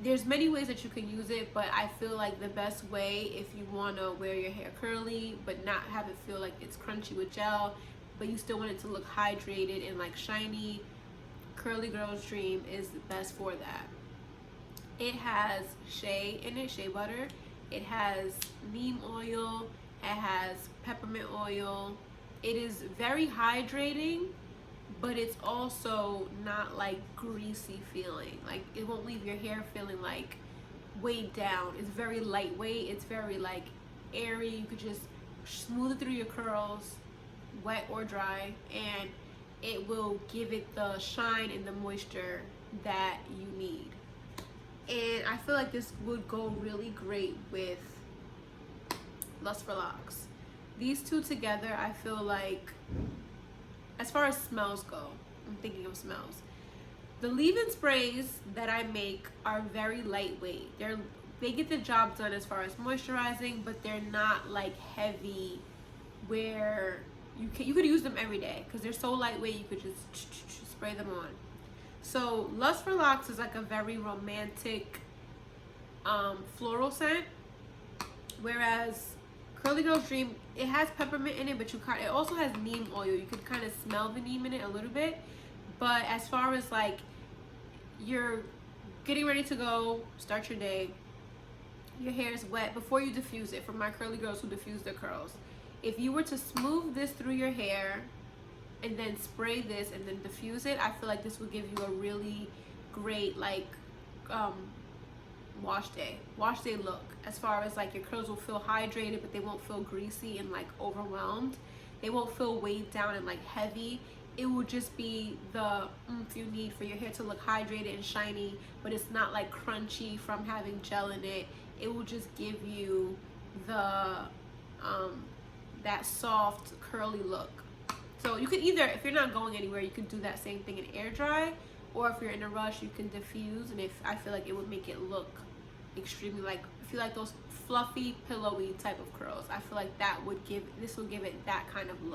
there's many ways that you can use it, but I feel like the best way, if you want to wear your hair curly but not have it feel like it's crunchy with gel, but you still want it to look hydrated and like shiny, Curly Girl's Dream is the best for that. It has shea in it, shea butter. It has neem oil. It has peppermint oil. It is very hydrating, but it's also not like greasy feeling. Like it won't leave your hair feeling like weighed down. It's very lightweight. It's very like airy. You could just smooth it through your curls, wet or dry, and it will give it the shine and the moisture that you need. And I feel like this would go really great with Lust for Locks. These two together, I feel like, as far as smells go, I'm thinking of smells. The leave-in sprays that I make are very lightweight. They get the job done as far as moisturizing, but they're not like heavy where you could use them every day because they're so lightweight. You could just spray them on. So Lust for Locks is like a very romantic floral scent, whereas Curly Girl's Dream, it has peppermint in it, but it also has neem oil. You can kind of smell the neem in it a little bit. But as far as like you're getting ready to go, start your day, your hair is wet before you diffuse it. For my curly girls who diffuse their curls, if you were to smooth this through your hair and then spray this and then diffuse it, I feel like this would give you a really great like wash day look. As far as like your curls will feel hydrated, but they won't feel greasy and like overwhelmed. They won't feel weighed down and like heavy. It will just be the oomph you need for your hair to look hydrated and shiny, but it's not like crunchy from having gel in it. It will just give you the that soft curly look. So you can either, if you're not going anywhere, you can do that same thing and air dry, or if you're in a rush, you can diffuse. And I feel like it would make it look extremely like, if you like those fluffy, pillowy type of curls, I feel like this will give it that kind of look.